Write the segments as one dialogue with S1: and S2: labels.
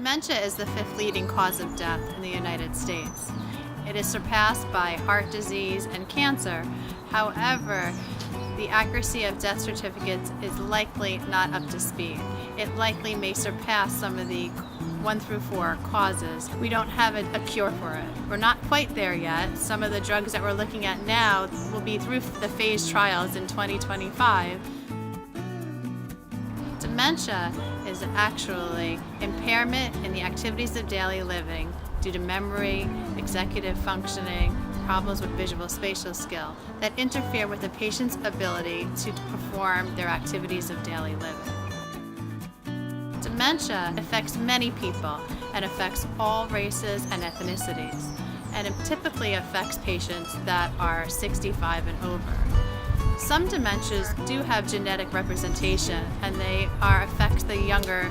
S1: Dementia is the fifth leading cause of death in the United States. It is surpassed by heart disease and cancer. However, the accuracy of death certificates is likely not up to speed. It likely may surpass some of the 1 through 4 causes. We don't have a cure for it. We're not quite there yet. Some of the drugs that we're looking at now will be through the phase trials in 2025. Dementia is actually impairment in the activities of daily living due to memory, executive functioning, problems with visual spatial skill that interfere with the patient's ability to perform their activities of daily living. Dementia affects many people and affects all races and ethnicities, and it typically affects patients that are 65 and over. Some dementias do have genetic representation and they affect the younger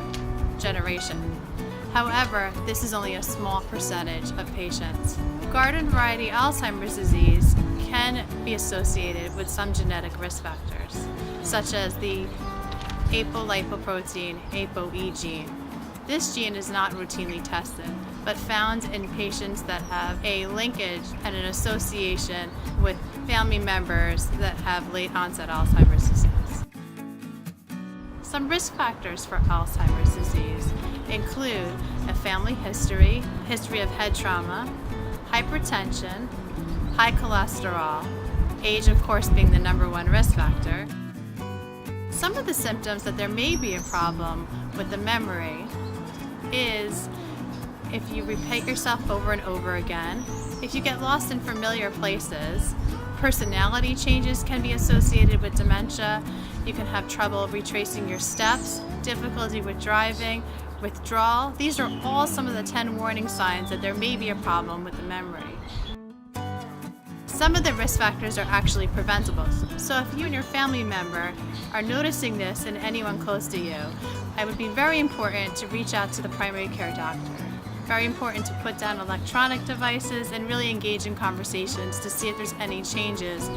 S1: generation. However, this is only a small percentage of patients. Garden variety Alzheimer's disease can be associated with some genetic risk factors, such as the apolipoprotein ApoE gene. This gene is not routinely tested, but found in patients that have a linkage and an association with family members that have late onset Alzheimer's disease. Some risk factors for Alzheimer's disease include a family history of head trauma, hypertension, high cholesterol, age of course being the number one risk factor. Some of the symptoms that there may be a problem with the memory is if you repeat yourself over and over again, if you get lost in familiar places, personality changes can be associated with dementia. You can have trouble retracing your steps, difficulty with driving, withdrawal. These are all some of the 10 warning signs that there may be a problem with the memory. Some of the risk factors are actually preventable. So if you and your family member are noticing this in anyone close to you, it would be very important to reach out to the primary care doctor. Very important to put down electronic devices and really engage in conversations to see if there's any changes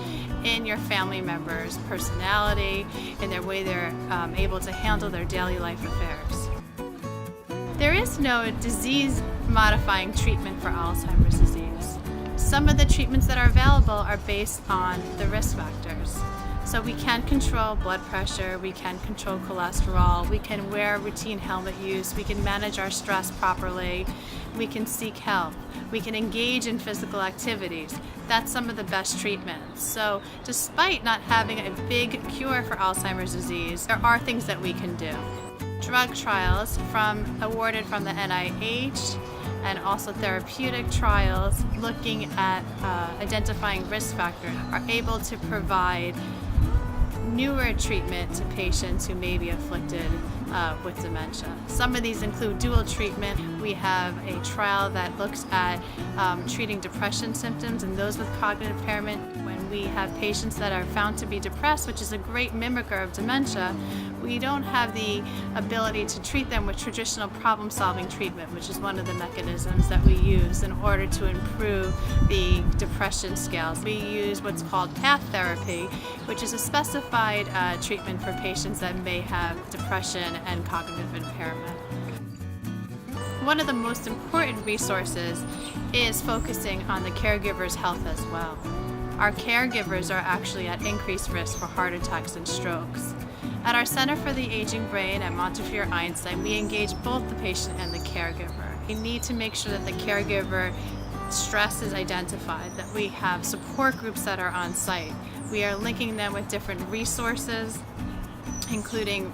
S1: in your family members' personality, in their way they're able to handle their daily life affairs. There is no disease-modifying treatment for Alzheimer's disease. Some of the treatments that are available are based on the risk factors. So we can control blood pressure, we can control cholesterol, we can wear routine helmet use, we can manage our stress properly, we can seek help, we can engage in physical activities. That's some of the best treatments. So despite not having a big cure for Alzheimer's disease, there are things that we can do. Drug trials awarded from the NIH and also therapeutic trials looking at identifying risk factors are able to provide newer treatment to patients who may be afflicted with dementia. Some of these include dual treatment. We have a trial that looks at treating depression symptoms and those with cognitive impairment. When we have patients that are found to be depressed, which is a great mimicker of dementia, we don't have the ability to treat them with traditional problem-solving treatment, which is one of the mechanisms that we use in order to improve the depression scales. We use what's called path therapy, which is a specified treatment for patients that may have depression and cognitive impairment. One of the most important resources is focusing on the caregiver's health as well. Our caregivers are actually at increased risk for heart attacks and strokes. At our Center for the Aging Brain at Montefiore Einstein, we engage both the patient and the caregiver. We need to make sure that the caregiver stress is identified, that we have support groups that are on site. We are linking them with different resources, including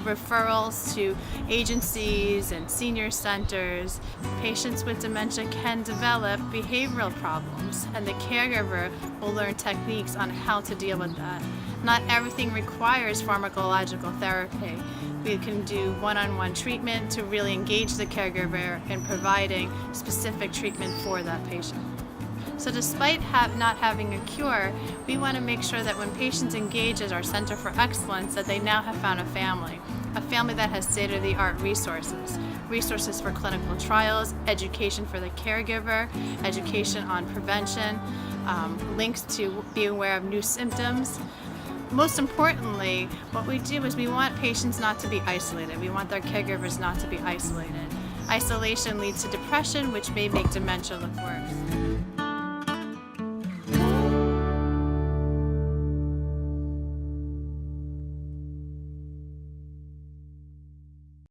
S1: referrals to agencies and senior centers. Patients with dementia can develop behavioral problems, and the caregiver will learn techniques on how to deal with that. Not everything requires pharmacological therapy. We can do one-on-one treatment to really engage the caregiver in providing specific treatment for that patient. So despite not having a cure, we want to make sure that when patients engage at our Center for Excellence, that they now have found a family that has state-of-the-art resources for clinical trials, education for the caregiver, education on prevention, links to be aware of new symptoms. Most importantly, what we do is we want patients not to be isolated. We want their caregivers not to be isolated. Isolation leads to depression, which may make dementia look worse.